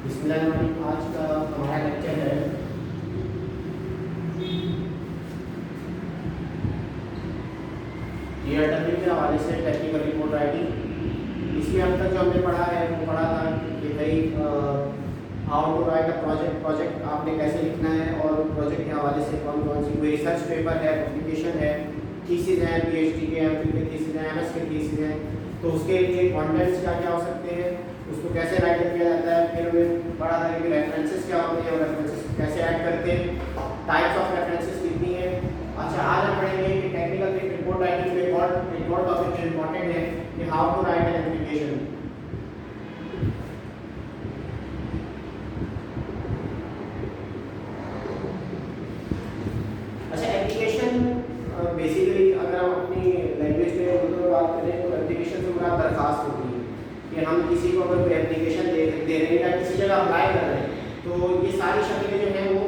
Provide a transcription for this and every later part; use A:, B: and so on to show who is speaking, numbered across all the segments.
A: बिस्मिल्लाहिर्रहमानिर्रहीम। आज का हमारा लेक्चर है ईआरडब्ल्यू के हवाले से टेक्निकल रिपोर्ट राइटिंग। इसमें अब तक जो हमने पढ़ा है वो पढ़ा था कि भाई how to write a project आपने कैसे लिखना है और प्रोजेक्ट के हवाले से कौन कौन सी कोई रिसर्च पेपर है, पब्लिकेशन है, थीसिस हैं, पीएचडी के, एमफिल के थीसिस हैं, एमएस के थीसिस हैं, तो उसके लिए कंटेंट्स क्या क्या हो सकते हैं, उसको कैसे राइट किया जाता है। फिर हमें पढ़ा था कि रेफरेंसेस क्या होते हैं और रेफरेंसेस कैसे ऐड करते हैं, टाइप्स ऑफ रेफरेंसेस कितनी है। अच्छा, आज हम पढ़ेंगे कि टेक्निकल रिपोर्ट राइटिंग में एक और टॉपिक जो इम्पोर्टेंट है कि how to write an application. अच्छा, एप्लीकेशन बेसिकली अगर हम अपनी लैंग्वेज में उर्दू में बात करें तो एप्लीकेशन से मुराद दरखास्त होती है कि हम किसी को अगर कोई एप्लीकेशन दे रहे हैं या किसी जगह अप्लाई कर रहे हैं तो ये सारी शक्लें जो हैं वो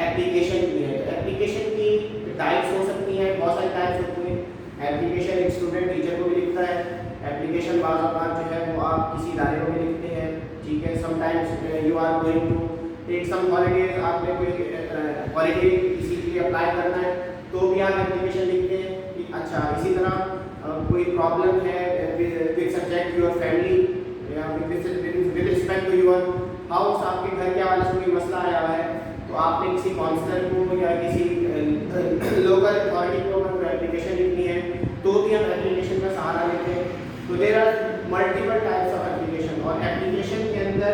A: एप्लीकेशन की हैं। तो एप्लीकेशन की टाइप्स हो सकती हैं, बहुत सारी टाइप्स होती हैं। एप्लीकेशन एक स्टूडेंट टीचर को भी लिखता है, एप्लीकेशन बाज़ औक़ात जो है वो आप किसी इदारे को भी लिखते हैं, ठीक है। Sometimes you are going to take some holidays, आपने कोई हॉलीडे किसी के लिए अप्लाई करना है तो भी आप एप्लीकेशन लिखते हैं। अच्छा, इसी तरह कोई प्रॉब्लम है विद सब्जेक्ट योर फैमिली या with respect to your house, आपके घर के हवाले से कोई मसला आया हुआ है तो आपने किसी काउंसलर को या किसी लोकल अथॉरिटी को अगर एप्लीकेशन लिखनी है तो भी हम एप्लीकेशन का सहारा लेते हैं। तो there are multiple types of application, और एप्लीकेशन के अंदर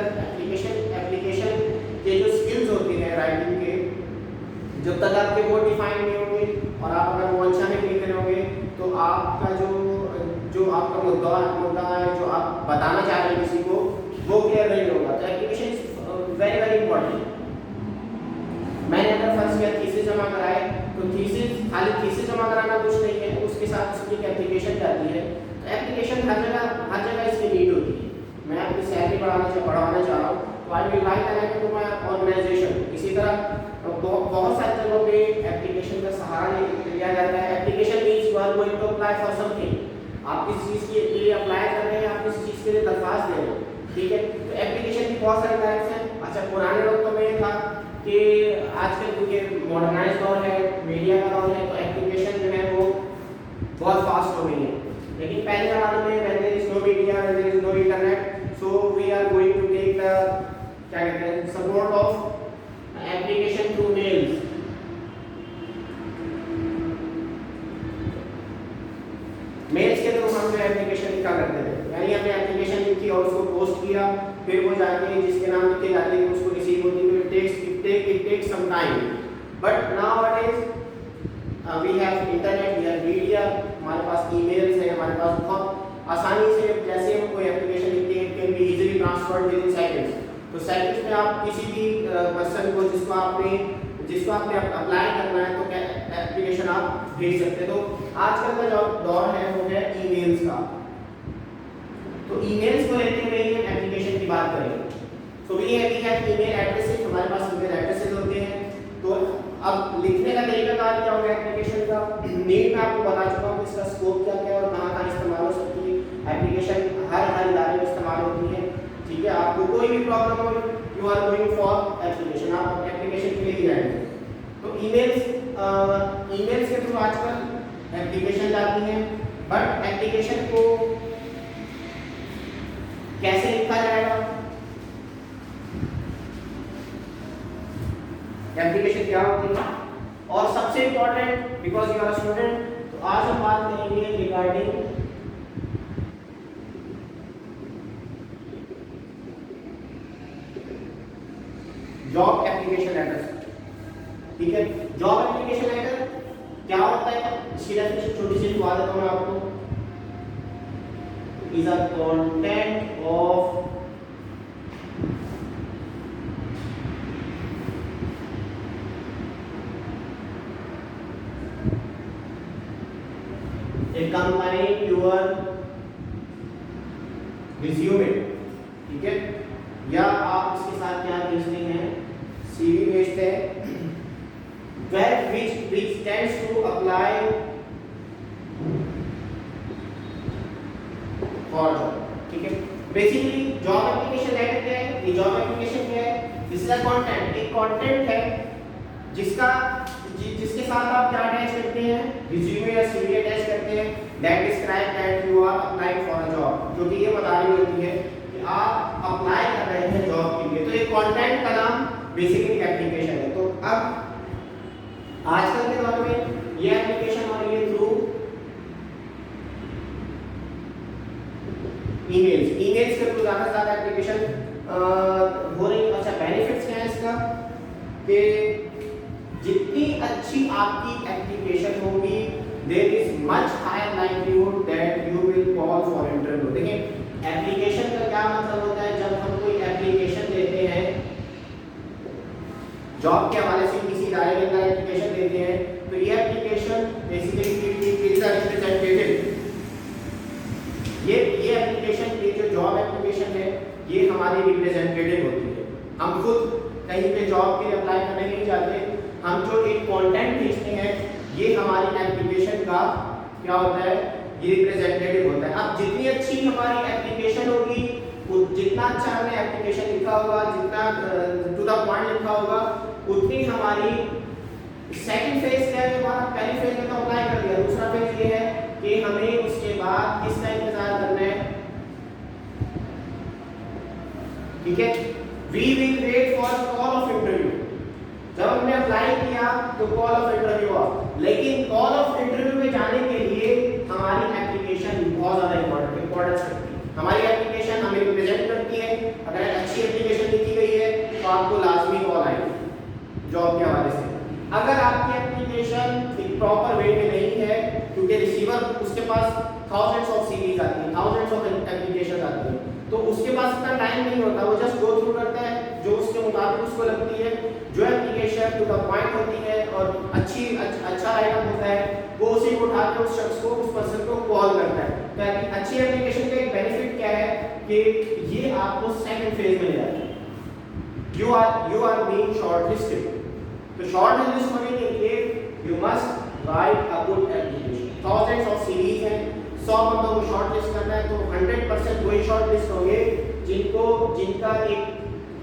A: एप्लीकेशन के जो स्किल्स होती हैं राइटिंग के, जब तक आपके वो डिफाइन नहीं होंगे और आप अगर वो अच्छा नहीं लिख रहे होंगे तो आपका जो आपका मुद्दा है, जो आप बताना चाह रहे हैं किसी को, वो क्लियर नहीं होगा। तो application is very very important. मैंने अगर फर्स्ट ईयर थीसिस जमा कराए तो खाली थीसिस जमा कराना कुछ नहीं है, उसके साथ उसकी एक एप्लीकेशन जाती है। तो एप्लीकेशन हर जगह इसकी नीड होती है। मैं अपनी सैलरी बढ़ाना चाह रहा हूँ तो I will write an to my organisation. इसी तरह बहुत सारी जगहों पे एप्लीकेशन का सहारा लिया जाता है। Application means you are going to apply for something, आप किसी चीज़ के लिए अप्लाई कर रहे हैं, आप किसी चीज़ के लिए दरख्वास्त दे रहे हैं, ठीक है। तो एप्लीकेशन की बहुत सारी टाइप्स हैं। अच्छा, पुराने वक्तों में ये था कि आजकल क्योंकि मॉडर्नाइज दौर है, मीडिया का दौर है, तो एप्लीकेशन जो है वो बहुत फास्ट हो गई है। लेकिन पहले ज़माने में when there is no media, when there is no internet, so we are going to take the क्या कहते हैं support of application through mails। Mails के थ्रू हम एप्लीकेशन लिखा करते थे, यानी हमने एप्लीकेशन लिखी और उसको पोस्ट किया, फिर वो जाके जिसके नाम लिखे जाते हैं उसको रिसीव होती है। it takes some time, but nowadays we have internet, we have media, हमारे पास ईमेल्स है, हमारे पास बहुत आसानी से जैसे हम कोई एप्लीकेशन लिखते हैं can be easily transferred with in seconds. तो सेकंड्स में आप किसी भी पर्सन को जिसको आपने अप्लाई करना है तो एप्लीकेशन आप भेज सकते हैं। तो आजकल का जो दौर है वो है ईमेल्स का। तो ईमेल्स को लेते हुए ही हम एप्लीकेशन की बात करेंगे। So we have email addresses, हमारे पास ईमेल एड्रेसेस होते हैं। तो अब लिखने का तरीकाकार क्या होगा एप्लीकेशन का, नीड में आपको बता चुका हूँ इसका स्कोप क्या क्या है और कहाँ इस्तेमाल हो सकती है। एप्लीकेशन हर इदारे में इस्तेमाल होती है, ठीक है। आपको कोई भी प्रॉब्लम हो, you are going for application, आप एप्लीकेशन के लिए ही जाएंगे। तो ईमेल्स के थ्रू आजकल एप्लीकेशन जाती हैं, बट एप्लीकेशन को कैसे लिखा जाएगा, एप्लीकेशन क्या होती है, और सबसे important because you are a student, तो आज हम बात करेंगे रिगार्डिंग जॉब एप्लीकेशन लेटर, ठीक है। जॉब एप्लीकेशन लेटर क्या होता है, इसकी डेफिनेशन छोटी सी लिखवा देता हूं मैं आपको। Is a content of accompanying your resume, ठीक है। या आप इसके साथ क्या भेजते हैं, सीवी भेजते हैं, which tends to apply for job, ठीक है। बेसिकली जॉब एप्लीकेशन लेटर क्या है, ये जॉब एप्लीकेशन क्या है? दिस इज अ कंटेंट, एक कंटेंट है जिसके साथ आप क्या अटैच करते हैं, रिज्यूमे या सीवी अटैच करते हैं, that describe that you are applying for a job, जो कि ये बता रही होती है कि आप अप्लाई कर रहे हैं जॉब के लिए। तो ये कंटेंट का नाम बेसिकली एप्लीकेशन है। तो अब आजकल के दौर में ये एप्लीकेशन हो रही है थ्रू ईमेल्स के थ्रू ज़्यादा से ज़्यादा एप्लीकेशन हो रही है। अच्छा, बेनिफिट्स क्या है इसका कि जितनी अच्छी आपकी एप्लीकेशन होगी, there is much higher likelihood that you will call for interview. देखिए, एप्लीकेशन का क्या मतलब होता है? जब हम कोई एप्लीकेशन देते हैं जॉब के हवाले से, किसी इदारे के अंदर एप्लीकेशन देते हैं, तो ये application basically is a representative. ये एप्लीकेशन, ये जो जॉब एप्लीकेशन है, ये हमारी रिप्रेजेंटेटिव होती है। हम खुद कहीं पे जॉब के लिए अप्लाई करने नहीं जाते, हम जो एक कंटेंट भेजते हैं, ये हमारी एप्लीकेशन का क्या होता है? ये रिप्रेजेंटेटिव होता है। अब जितनी अच्छी हमारी एप्लीकेशन होगी, जितना अच्छा हमने एप्लीकेशन लिखा होगा, जितना टू द पॉइंट लिखा होगा, उतनी हमारी सेकंड फेज क्या है हमारा? पहली फेज में तो अप्लाई कर दिया, दूसरा फेज ये है कि हमें उसके बाद किसका इंतजार करना है? ठीक है, we will wait for call of interview. जब हमने अप्लाई किया तो कॉल ऑफ इंटरव्यू आ, लेकिन कॉल ऑफ इंटरव्यू में जाने के लिए हमारी एप्लीकेशन बहुत ज़्यादा इंपॉर्टेंस रखती है। हमारी एप्लीकेशन हमें रिप्रेजेंट करती है। अगर अच्छी एप्लीकेशन लिखी गई है तो आपको लाजमी कॉल आएगी जॉब के हवाले से। अगर आपकी एप्लीकेशन एक प्रॉपर वे में नहीं है, क्योंकि रिसीवर उसके पास थाउजेंड्स ऑफ सीवीज आती हैं, थाउजेंड्स ऑफ एप्लीकेशन आती हैं, तो उसके पास इतना टाइम नहीं होता, वो जस्ट गो थ्रू करता है जो उसके मुताबिक उसको लगती है। जो एप्लीकेशन टू द पॉइंट होती है और अच्छा आइटम होता है, वो उसी को उठा के उस शख्स को, उस पर्सन को कॉल करता है। तो अच्छी एप्लीकेशन का एक बेनिफिट क्या है कि ये आपको सेकंड फेज में ले जाता है। You are being shortlisted. तो शॉर्टलिस्ट होने के लिए you must write a good application. Thousands of series हैं, 100 बंदों को शॉर्टलिस्ट करना है, तो 100% वही शॉर्टलिस्ट होंगे जिनका एक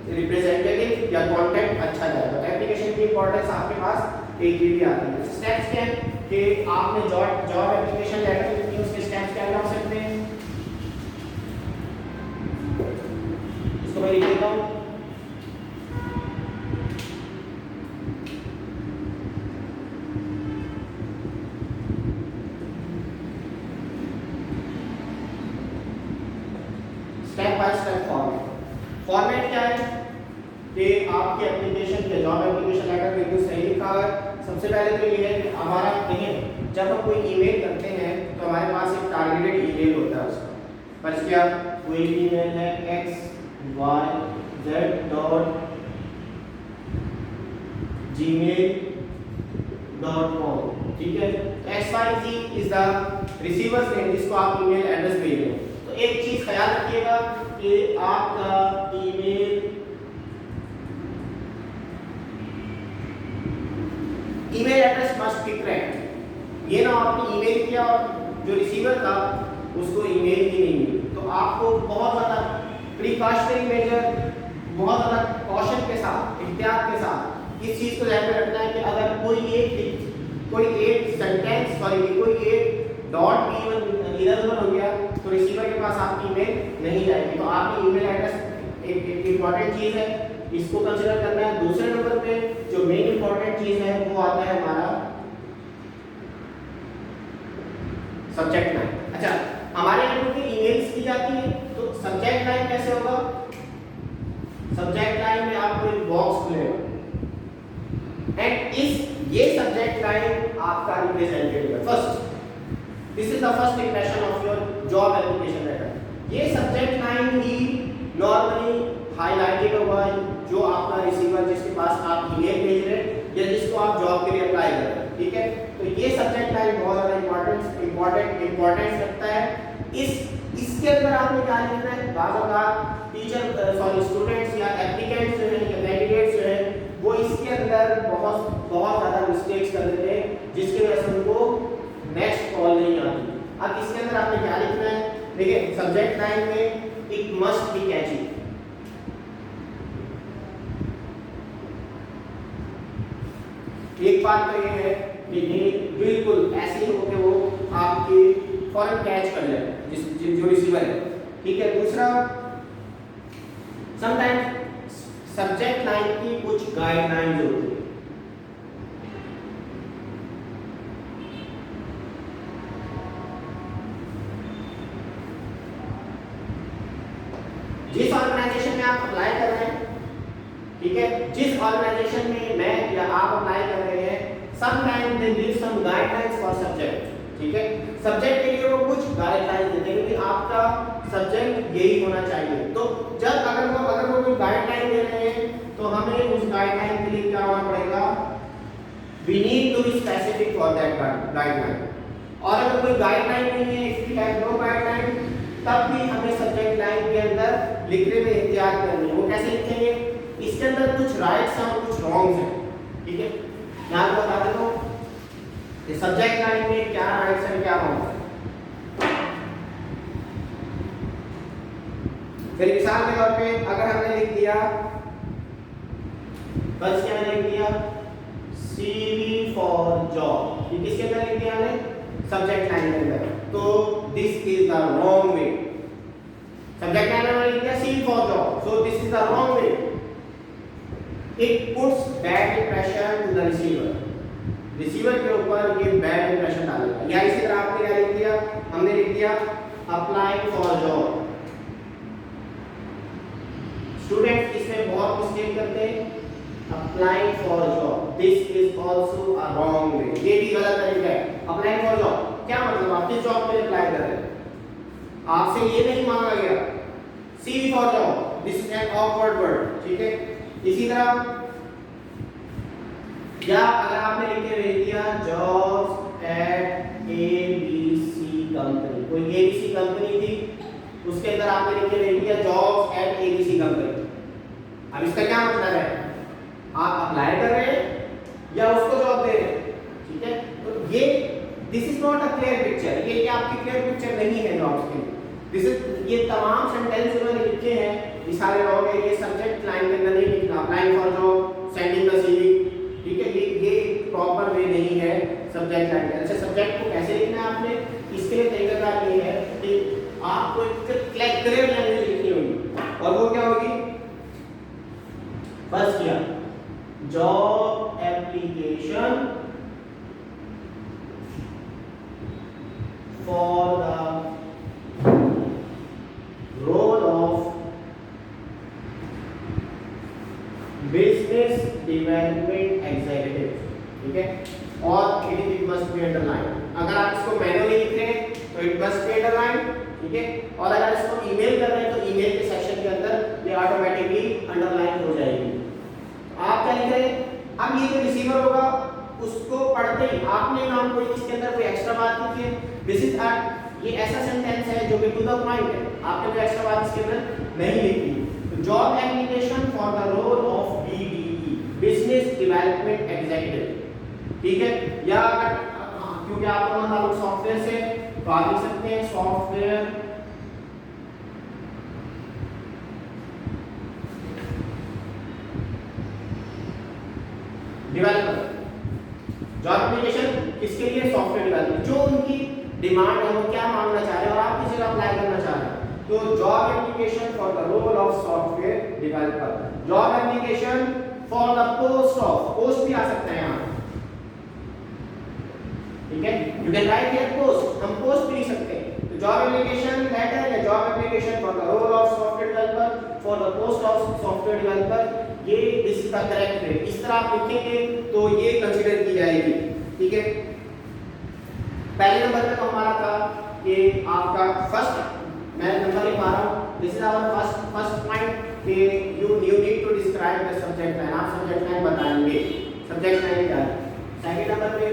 A: रिप्रेजेंटेटिव या कॉन्टेक्ट अच्छा जाएगा। तो एप्लीकेशन की इंपॉर्टेंस आपके पास एक भी आती है। स्टेप्स क्या है कि आपने जॉब एप्लीकेशन लेटर लिखनी है, उसके स्टेप्स क्या हो सकते हैं? इसको मैं लिख देता हूँ। स्टेप बाय स्टेप फॉर्मेट क्या है कि आपके एप्लीकेशन के जॉब एप्लीकेशन लेटर बिल्कुल सही लिखा है। सबसे पहले तो ये है कि हमारा देखें, जब हम कोई ईमेल करते हैं तो हमारे पास एक टारगेटेड ईमेल होता है उसका। पर क्या कोई भी ईमेल है xyz.gmail.com, ठीक है। तो xyz is the receiver's name जिसको आप ईमेल एड्रेस भेज रहे हैं। तो एक चीज ख्याल रखिएगा कि आपका email address must be correct. ये ना आपने ईमेल किया और जो रिसीवर था उसको ईमेल ही नहीं मिली। तो आपको बहुत ज़्यादा प्रिकॉशनरी मेजर, बहुत ज़्यादा कॉशन के साथ, एहतियात के साथ इस चीज़ को ध्यान में रखना है कि अगर कोई एक सेंटेंस कोई एक डॉट भी इधर उधर हो गया तो रिसीवर के पास आपकी ईमेल नहीं जाएगी। तो आपकी ईमेल एड्रेस एक इम्पॉर्टेंट चीज़ है, इसको कंसीडर करना है। दूसरे नंबर पे जो मेन इंपॉर्टेंट चीज है वो आता है हमारा सब्जेक्ट लाइन। अच्छा, हमारे यहाँ पे ईमेल्स की जाती है तो सब्जेक्ट लाइन कैसे होगा? सब्जेक्ट लाइन में आपको एक बॉक्स खुलेगा एंड ये सब्जेक्ट लाइन आपका रिप्रेजेंटेटिव है। This is the first impression of your job application letter. ये सब्जेक्ट लाइन ही नॉर्मली हाईलाइटेड होगा जो आपका रिसीवर, जिसके पास आप ईमेल भेज रहे हैं या जिसको आप जॉब के लिए अप्लाई कर रहे हैं, ठीक है। तो ये सब्जेक्ट लाइन बहुत ज़्यादा इंपॉर्टेंस रखता है। इसके अंदर आपने क्या लिखना है? स्टूडेंट्स या एप्लीकेंट्स जो है या कैंडिडेट्स जो है वो इसके अंदर बहुत ज़्यादा मिस्टेक्स कर देते हैं, जिसकी वजह से उनको नेक्स्ट कॉल नहीं आती। अब इसके अंदर आपने क्या लिखना है? देखिए, सब्जेक्ट लाइन में इट मस्ट बी कैची। एक बात तो ये है कि ये बिल्कुल ऐसे ही हो कि वो आपके फौरन कैच कर ले जो रिसीवर है, ठीक है। दूसरा, समटाइम्स सब्जेक्ट लाइन की कुछ गाइडलाइंस होती है। जिस ऑर्गेनाइजेशन में आप अप्लाई कर रहे हैं, ठीक है, जिस ऑर्गेनाइजेशन में मैं या आप अप्लाई कर रहे हैं, sometimes they give some guidelines for subject, ठीक है। सब्जेक्ट के लिए वो कुछ गाइडलाइंस देते हैं कि आपका सब्जेक्ट यही होना चाहिए। तो जब अगर वो कोई गाइडलाइन दे रहे हैं तो हमें उस गाइडलाइन के लिए क्या होना पड़ेगा, we need to be specific for that guideline. और अगर कोई गाइडलाइन नहीं है, if we have no guideline, तब भी हमें सब्जेक्ट लाइन के अंदर लिखने में एहतियात करनी है। वो कैसे लिखेंगे, इसके अंदर कुछ राइट्स हैं और कुछ रॉन्ग्स हैं, ठीक है। मैं आपको बता देता हूँ कि सब्जेक्ट लाइन में क्या राइट्स हैं क्या रॉन्ग्स हैं। फिर मिसाल के तौर पे अगर हमने लिख दिया, बस क्या लिख दिया, CV फॉर जॉब, ये किसके अंदर लिख दिया हमने, सब्जेक्ट लाइन के अंदर, तो this is the wrong way. Subject line में लिख दिया CV for job, so this is the wrong way. It puts bad impression to the receiver. Receiver के ऊपर ये बैड इंप्रेशन डालेगा। या इसी तरह आपने क्या लिख दिया, हमने लिख दिया अप्लाइंग फॉर जॉब। स्टूडेंट्स इसमें बहुत मिस्टेक करते हैं, applying for job, this is also a wrong way, ये भी गलत तरीका है। अप्लाइंग फॉर जॉब क्या मतलब, आप किस जॉब के लिए अप्लाई कर रहे हैं, आपसे ये नहीं मांगा गया CV for job, this is an awkward word, ठीक है। इसी तरह या अगर आपने लिख के भेज दिया जॉब्स एट ABC कंपनी, कोई ABC कंपनी थी, उसके अंदर आपने लिख के भेज दिया जॉब्स एट ABC कंपनी। अब इसका क्या मतलब है, आप अप्लाई कर रहे हैं या उसको जॉब दे रहे हैं, ठीक है। तो ये this is not a clear picture, ये आपकी क्लियर पिक्चर नहीं है जॉब्स की। दिस इज, ये तमाम सेंटेंस जो मैंने लिखे हैं ये सारे रॉन्ग है। ये सब्जेक्ट लाइन के अंदर नहीं लिखना, applying for job, sending the CV, ठीक है। ये प्रॉपर वे नहीं है सब्जेक्ट लाइन का। अच्छा, सब्जेक्ट को कैसे लिखना है आपने, इसके लिए तरीकाकार ये है कि आपको एक क्लियर लैंग्वेज लिखनी होगी, और वो क्या होगी, बस किया job application for the role of business development executive, ठीक है। और इट मस्ट बी अंडरलाइन। अगर आप इसको मैनुअली लिख रहे हैं तो इट मस्ट बी अंडरलाइन, ठीक है। और अगर इसको ईमेल कर रहे हैं तो ईमेल के सेक्शन के अंदर ये ऑटोमेटिकली अंडरलाइन हो जाएगी। आप क्या लिख रहे हैं, अब ये जो रिसीवर होगा उसको पढ़ते ही आपने नाम कोई इसके अंदर कोई एक्स्ट्रा बात लिखी है, दिस इज ये ऐसा सेंटेंस है जो कि टू द पॉइंट है, आपने कोई एक्स्ट्रा बात इसके अंदर नहीं लिखी। Job application for the role of BDE, business development executive, ठीक है। या क्योंकि आपको ताल्लुक सॉफ्टवेयर से, तो आप लिख सकते हैं सॉफ्टवेयर डेवलपर। जॉब एप्लीकेशन किसके लिए, सॉफ्टवेयर डेवलपर, जो उनकी डिमांड है, वो क्या मांगना चाह रहे हैं और आप किसी का अप्लाई करना चाह रहे हैं। तो job application for the role of software developer, job application for the post of, post भी आ सकता है यहाँ, ठीक है। You can write here post, हम पोस्ट भी लिख सकते हैं। तो जॉब एप्लीकेशन लेटर या job application for the role of software developer for the post of software developer, ये this is the correct way. इस तरह आप लिखेंगे तो ये कंसीडर की जाएगी, ठीक है। पहले नंबर पे तो हमारा था कि आपका फर्स्ट, मैं नंबर लिख पा रहा हूँ, this is our first point कि you need to describe the subject line. आप सब्जेक्ट लाइन बताएंगे, सब्जेक्ट लाइन क्या है। सेकंड नंबर पे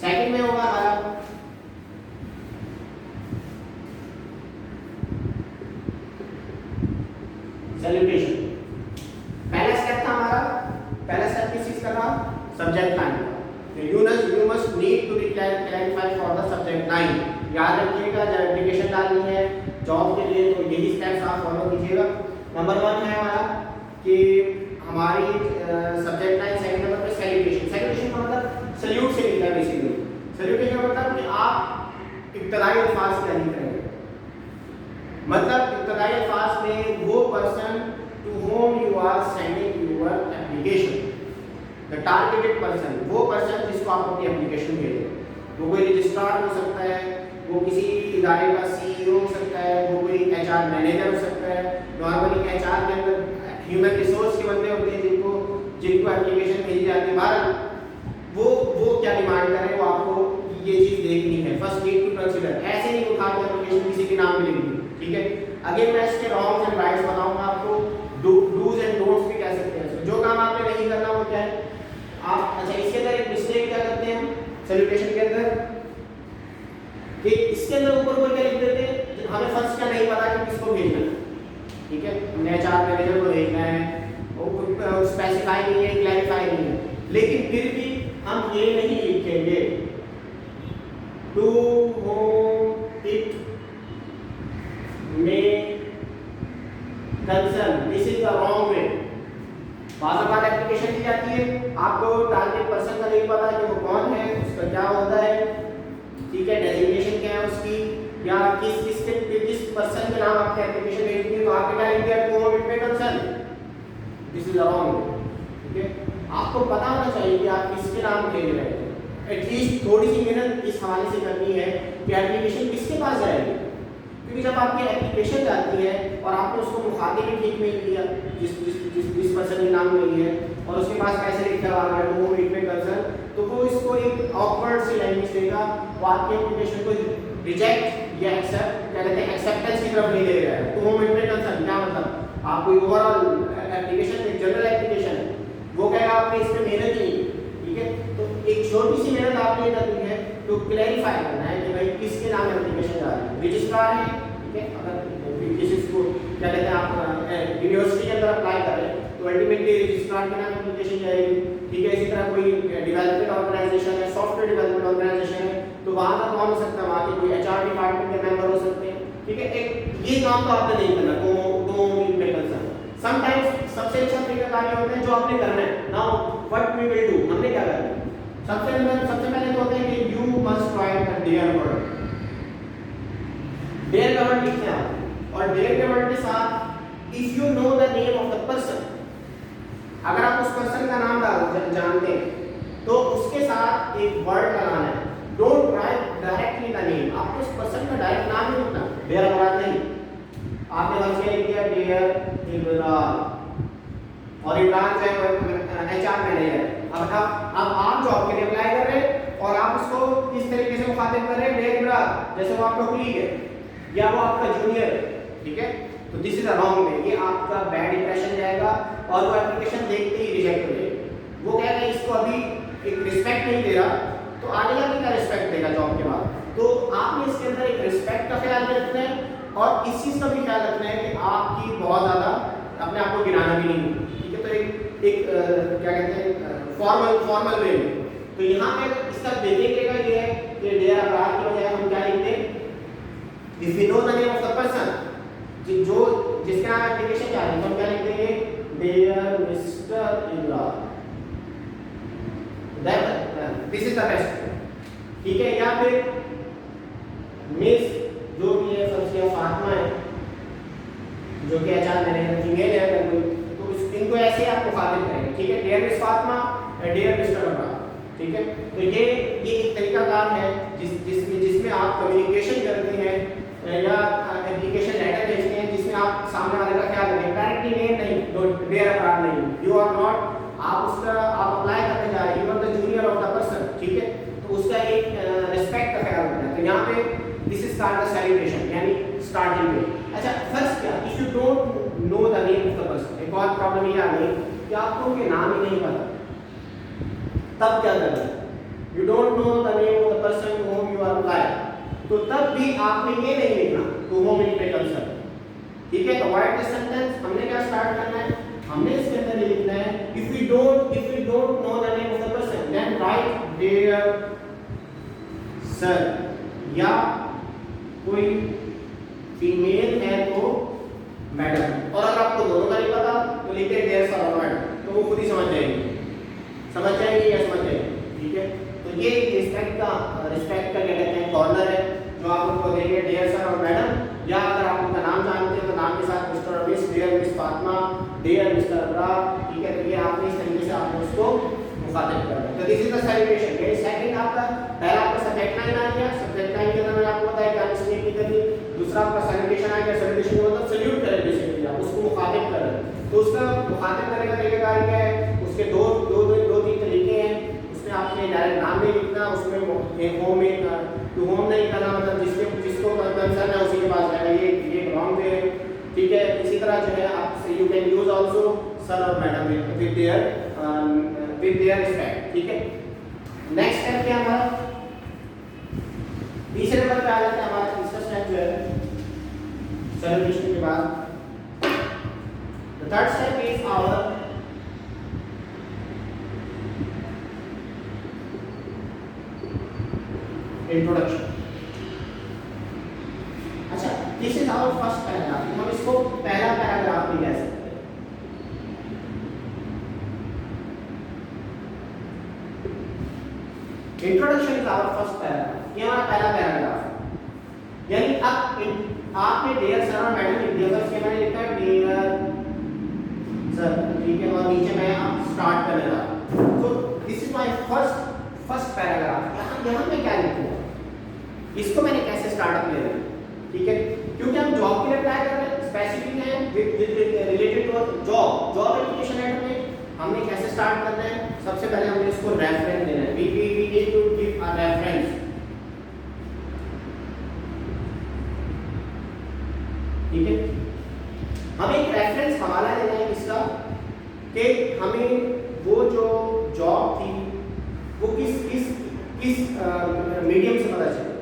A: सेकंड में होगा हमारा सैल्यूटेशन। पहला स्टेप था हमारा, पहला स्टेप किस चीज का था, सब्जेक्ट लाइन का। You must need to clarify for the subject line. याद रखिएगा जब एप्लीकेशन डालनी है जॉब के लिए, तो यही स्टेप्स आप फॉलो कीजिएगा। नंबर 1 है हमारा कि हमारी सब्जेक्ट लाइन सेकंड नंबर पे सैल्यूटेशन। सैल्यूटेशन का मतलब सल्यूट से मिलता है बेसिकली। सैल्यूटेशन का मतलब कि आप इब्तदाई अल्फाज क्या नहीं करेंगे, मतलब इब्तदाई अल्फाज में वो person to whom you are sending your application, the targeted person, वो पर्सन जिसको आप अपनी एप्लीकेशन भेजें। वो कोई रजिस्ट्रार हो सकता है, वो किसी इदारे का सीईओ हो सकता है, वो कोई एचआर मैनेजर हो सकता है। नॉर्मली एचआर के अंदर ह्यूमन रिसोर्स के बंदे होते हैं जिनको एप्लीकेशन भेजी जाती है। बाहर वो क्या डिमांड करें, वो आपको ये चीज़ देखनी है। फर्स्ट नीड टू कंसीडर, ऐसे नहीं उठा के एप्लीकेशन किसी के नाम पे लिख दी, ठीक है। अगेन मैं इसके रॉन्ग्स एंड राइट्स बताऊंगा आपको, डूज एंड डोंट्स भी कह सकते हैं। जो काम आपने नहीं करना वो क्या है आप, अच्छा इसके अंदर एक मिस्टेक क्या करते हैं हम सैल्यूटेशन के अंदर, कि इसके अंदर ऊपर ऊपर क्या लिख देते हैं, हमें फर्स्ट का नहीं पता कि किसको भेजना है, ठीक है, हमने एचआर मैनेजर को भेजना है, वो स्पेसिफाई नहीं है, क्लैरिफाई नहीं है, लेकिन फिर भी हम ये नहीं लिखेंगे टू होम इट में concern, this is the wrong way. बाज़ एप्लीकेशन दी जाती है, आपको टारगेट पर्सन का नहीं पता कि वो कौन है, उसका क्या होता है, ठीक है, डेजिग्नेशन क्या है उसकी, या किस पर्सन के नाम आपकी एप्लीकेशन भेजनी है, तो आपके क्या लिख दिया टू होम इट में कंसर्न, दिस इज रॉन्ग, ठीक है। आपको पता होना चाहिए कि आप किसके नाम भेज रहे हैं। एटलीस्ट थोड़ी सी मेहनत इस हवाले से करनी है कि एप्लीकेशन किसके पास जाएगी, क्योंकि जब आपकी एप्लीकेशन जाती है और आपने उसको मुखातिब भी ठीक नहीं किया जिस पर्सन के नाम नहीं है, और उसके पास कैसे लिखा हुआ है टू होम इट में कंसर्न, तो वो इसको एक ऑकवर्ड सी लैंग्वेज देगा, वो आपकी एप्लीकेशन को रिजेक्ट या एक्सेप्ट, क्या कहते हैं, एक्सेप्टेंस की तरफ नहीं ले रहा है। टू होम इट में कंसर्न क्या मतलब, आप कोई ओवरऑल एप्लीकेशन, एक जनरल एप्लीकेशन है, वो कहेगा आपने इस पर मेहनत ही नहीं, ठीक है। तो एक छोटी सी मेहनत आपने करनी है तो क्लैरिफाई करना है कि भाई किसके नाम एप्लीकेशन जा रही है, रजिस्ट्रार है, ठीक है। अगर किसी को क्या कहते हैं आप यूनिवर्सिटी के अंदर अप्लाई कर रहे हैं तो अल्टीमेटली रजिस्ट्रार के नाम एप्लीकेशन जाएगी, ठीक है। इसी तरह कोई डेवलपमेंट ऑर्गेनाइजेशन है, सॉफ्टवेयर डेवलपमेंट ऑर्गेनाइजेशन है, तो वहाँ का कौन हो सकता है, वहाँ के कोई एचआर डिपार्टमेंट के मेंबर हो सकते हैं, ठीक है। एक ये काम तो आपने नहीं करना, दो में कंसर्न। समटाइम्स सबसे अच्छा तरीका कार्य होता है जो आपने करना है। Now what we will do, हमने क्या करना है, सबसे पहले तो होता है कि you must write a dear word. Dear का वर्ड लिखते हैं आप, और डेयर के वर्ड के साथ if you know the name of the person, अगर आप उस पर्सन का नाम जानते हैं तो उसके साथ एक वर्ड लगाना है। Don't write directly the name, आपको उस पर्सन का डायरेक्ट नाम नहीं लिखना, डेयर का वर्ड नहीं। आपने बस ये लिख दिया डेयर इमरान, और इमरान जो है एचआर मैनेजर। अब आप जॉब के लिए अप्लाई कर रहे हैं और आप उसको इस तरीके से मुखातिब कर रहे हैं डेयर इमरान, जैसे वो आपका कुलीग है या वो आपका जूनियर है, ठीक है। तो this is a wrong way, ये आपका बैड इंप्रेशन जाएगा और वो एप्लीकेशन देखते ही रिजेक्ट हो जाएगी। वो कहेगा इसको अभी एक रिस्पेक्ट नहीं दे रहा, तो आगे जाके क्या रिस्पेक्ट देगा जॉब के बाद। तो आपने इसके अंदर एक रिस्पेक्ट का ख्याल रखना है और इस चीज़ का भी ख्याल रखना है कि आपकी बहुत ज़्यादा अपने आप को गिराना भी नहीं, ठीक है। तो एक क्या कहते हैं फॉर्मल वे में, तो यहाँ पे इसका देखिएगा ये है कि डेयर अब्रार की बजाय हम क्या लिखते हैं, if you know the name of the person, जो जिसका नाम एप्लीकेशन जा रही है, तो हम क्या लिख देंगे, dear mister Imran, that this is the best, ठीक है। या फिर मिस जो भी है, फर्स्ट फातिमा है जो कि एचआर मैनेजर फीमेल है, तो इनको ऐसे आप मुखातिब करेंगे, ठीक है। Dear miss Fatima, dear mister Abrar, ठीक है। तो ये एक तरीकाकार है जिसमें आप कम्युनिकेशन करते हैं या एप्लीकेशन लेटर भेजते हैं, जिसमें आप सामने वाले का ख्याल रखें, डायरेक्टली नेम नहीं, डियर अब्रार नहीं, यू आर नॉट, आप अप्लाई करने जा रहे हैं, you are the junior of the person, ठीक है। तो उसका एक रिस्पेक्ट का ख्याल रखना है। तो यहाँ पे this is start the salutation, यानी स्टार्टिंग में। अच्छा, फर्स्ट क्या, if you don't know the name of the person, एक और प्रॉब्लम ये आ गई कि आपको उनके नाम ही नहीं पता, तब क्या करना है, you don't know the name of the person to whom you are applying, तो तब भी आपने ये नहीं लिखना to whom it may concern, ठीक है। तो व्हाट द सेंटेंस हमने क्या स्टार्ट करना है, हमने इसके अंदर ये लिखना है, if you don't know the name of the person then write dear sir, या कोई फीमेल है तो मैडम, और अगर आपको दोनों का नहीं पता तो लिखिए देयर सर और मैडम, तो वो खुद ही समझ जाएंगे या समझ जाएंगे। ठीक है, तो ये रिस्पेक्ट का क्या कहते हैं कॉर्नर है जो आप उनको देंगे डियर सर और मैडम, या अगर आप उनका नाम जानते हैं तो नाम के साथ मिस्टर और miss, dear miss Fatima, dear mister Abrar. ठीक है, तो ये आपने इस तरीके से आपने उसको मुखातिब करना है। तो दिस इज द सैल्यूटेशन। ये सेकंड आपका, पहला आपका सब्जेक्ट लाइन आ गया, सब्जेक्ट लाइन के अंदर मैंने आपको बताया कि आप इसमें नहीं करनी। दूसरा आपका सैल्यूटेशन आ गया, सैल्यूटेशन का मतलब सैल्यूट करें, बेसिकली आप उसको मुखातिब कर रहे हैं। तो उसका मुखातिब करने का तरीका क्या है, उसके दो तीन तरीके हैं। उसमें आपने डायरेक्ट नाम नहीं लिखना, उसमें होम में टू होम नहीं करना, मतलब जिसको कंसर्न है उसी के पास जाएगा, ये रॉन्ग वे है। ठीक है, इसी तरह जो है आप you can use also sir और मैडम विद देयर रिस्पेक्ट। ठीक है, नेक्स्ट स्टेप क्या हमारा, तीसरे नंबर पे आ जाता है हमारा तीसरा स्टेप जो है सैल्यूटेशन के बाद। The third step is our introduction. अच्छा, this is our first paragraph, हम इसको पहला पैराग्राफ भी कह सकते हैं। Introduction is our first paragraph, ये हमारा पहला पैराग्राफ। यानी अब आपने डियर सर और मैडम लिख दिया, इसके मैंने लिखा है डियर सर, ठीक है, और नीचे मैं अब स्टार्ट करने लगा। तो this is my first paragraph. यहाँ मैं क्या लिखूंगा, इसको मैंने कैसे स्टार्टअप ले रहा है। ठीक है, क्योंकि हम जॉब के लिए अप्लाई कर रहे हैं, स्पेसिफिक है related to job application ad में हमने कैसे स्टार्ट करना है। सबसे पहले हमने इसको रेफरेंस देना है, we need to give a reference. ठीक है, हमें एक रेफरेंस हवाला देना है किसका, कि हमें वो जो जॉब थी वो किस मीडियम से पता चले।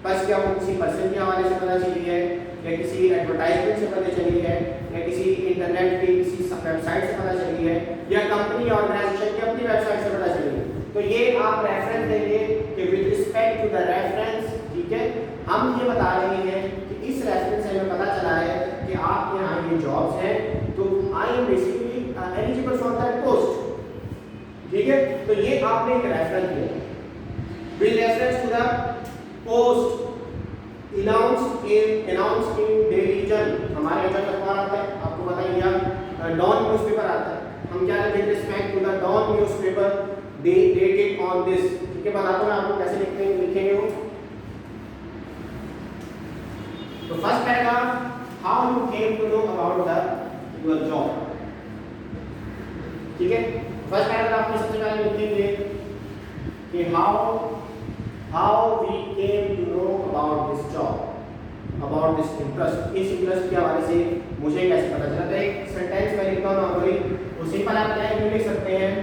A: बस क्या वो किसी पर्सन के हवाले से पता चली है, या किसी एडवर्टाइजमेंट से पता चली है, या किसी इंटरनेट की किसी वेबसाइट से पता चली है, या कंपनी या ऑर्गेनाइजेशन की अपनी वेबसाइट से पता चली है। तो ये आप रेफरेंस देंगे कि with respect to the reference. ठीक है, हम ये बता रहे हैं कि इस रेफरेंस से हमें पता चला है कि आपके यहाँ ये जॉब्स हैं, तो I am basically eligible for that post. ठीक है, तो ये आपने एक रेफरेंस दिया with reference to the post announced in daily जन, हमारे जन अखबार आता है, आपको पता ही है, डॉन न्यूज़पेपर आता है। हम क्या लिखते हैं, respect to the Dawn newspaper dated on this. ठीक है, बताता हूं मैं आपको कैसे लिखेंगे वो। तो first paragraph, how you came to know about the your job. ठीक है, फर्स्ट पैराग्राफ में सबसे पहले लिखेंगे कि how we came to know about this job, about this interest। इस इंटरेस्ट के हवाले से मुझे कैसे पता चला। तो एक सेंटेंस में लिखता हूँ नॉर्मली, उसी पर आप क्या लिख सकते हैं,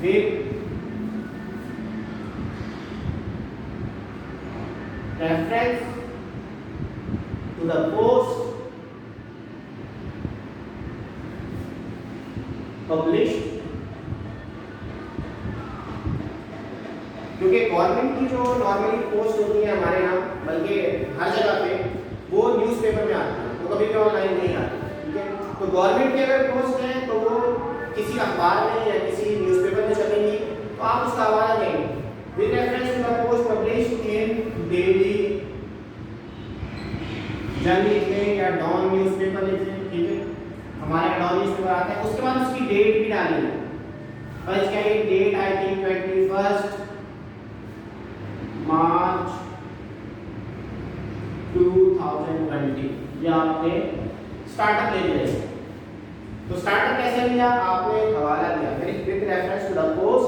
A: with reference to the post published। क्योंकि गवर्नमेंट की जो नॉर्मली पोस्ट होती है हमारे यहाँ, बल्कि हर जगह पे, वो न्यूज़पेपर में आती है, तो कभी भी ऑनलाइन नहीं आती। ठीक है, तो गवर्नमेंट की अगर पोस्ट है तो वो किसी अखबार में या किसी न्यूज़पेपर में चलेंगी, तो आप उसका हवाला देंगे with reference to the post published in daily जन लिख लें या डॉन न्यूज़पेपर लिख लें। ठीक है, हमारे डॉन न्यूज़पेपर आता है, उसके बाद उसकी डेट भी डालनी है। फर्स्ट क्या है डेट, आई थिंक 21 मार्च 2020, या आपने स्टार्टअप ले लिया। तो स्टार्टअप कैसे लिया, आपने हवाला दिया with reference to the post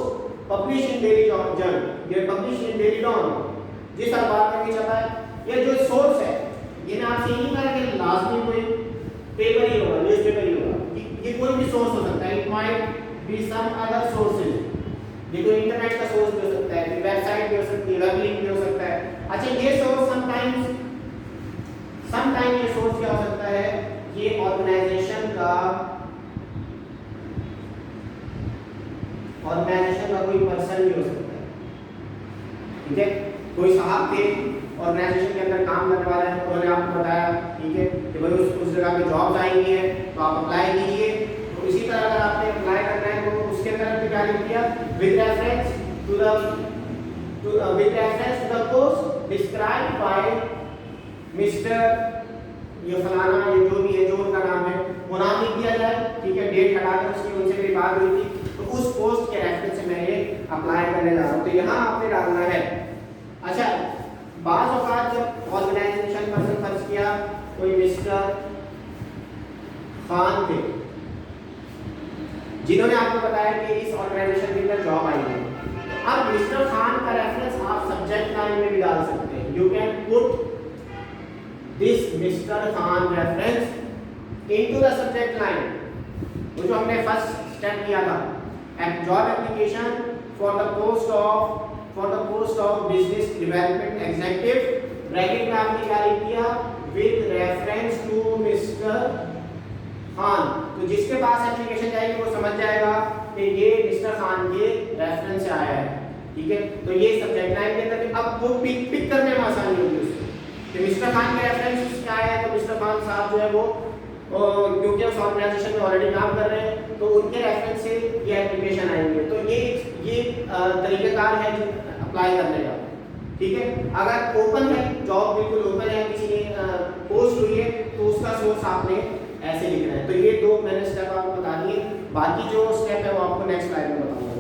A: publish in daily journal, ये पब्लिश इन डेली डॉन, जिस अखबार में भी छपा है। ये जो सोर्स है, ये ना आपसे नहीं कहा कि लाजमी कोई पेपर ही होगा, न्यूज़पेपर ही होगा, ये कोई भी सोर्स हो सकता है। It might be some other sources, ये कोई इंटरनेट का सोर्स भी हो सकता है, वेबसाइट भी हो सकती है, वेब लिंक भी हो सकता है। अच्छा, ये सोर्स समटाइम ये सोर्स क्या हो सकता है, ये ऑर्गेनाइजेशन का कोई पर्सन भी हो सकता है। ठीक है, कोई साहब थे ऑर्गेनाइजेशन के अंदर काम करने वाले हैं, उन्होंने आपको बताया ठीक है कि भाई उस जगह पे जॉब्स आएंगी है तो आप अप्लाई कीजिए। तो इसी तरह अगर आपने अप्लाई करना है तो उसके अंदर आपने क्या लिख दिया, with reference to the post described by mister ये फलाना, ये जो भी है, जो उनका नाम है वो नाम लिख दिया जाए, ठीक है, डेट हटाकर उसकी उनसे मेरी बात हुई थी तो उस पोस्ट के रेफरेंस से मैं ये अप्लाई करने जा रहा हूँ, तो यहाँ आपने डालना है। अच्छा, बाज़ औक़ात जब ऑर्गेनाइजेशन पर्सन फर्ज किया कोई मिस्टर खान थे जिन्होंने आपको बताया कि इस ऑर्गेनाइजेशन के अंदर जॉब आई है, तो अब मिस्टर खान का रेफरेंस आप सब्जेक्ट लाइन में भी डाल सकते हैं। You can put this mister Khan reference into the subject line, वो जो हमने फर्स्ट स्टेप किया था, job application for the post of business development executive, bracket में आपने क्या लिख दिया, with reference to mister Khan. तो जिसके पास एप्लीकेशन जाएगी वो समझ जाएगा कि ये मिस्टर खान के रेफरेंस से आया है, ठीक है। तो ये सब्जेक्ट लाइन के अंदर अब वो पिक करने में आसानी होगी उसको कि मिस्टर खान के रेफरेंस से आया है, तो मिस्टर खान साहब जो है वो क्योंकि उस ऑर्गेनाइजेशन में ऑलरेडी काम कर रहे हैं तो उनके रेफरेंस से ये एप्लीकेशन आएंगे। तो ये तरीक़ेकार है अप्लाई करने का, ठीक है। अगर ओपन है, जॉब बिल्कुल ओपन है, किसी ने पोस्ट हुई है तो उसका सोर्स आपने ऐसे लिखना है। तो ये दो मैंने स्टेप आपको बता दिए, बाकी जो स्टेप है वो आपको नेक्स्ट स्लाइड में बताऊंगा।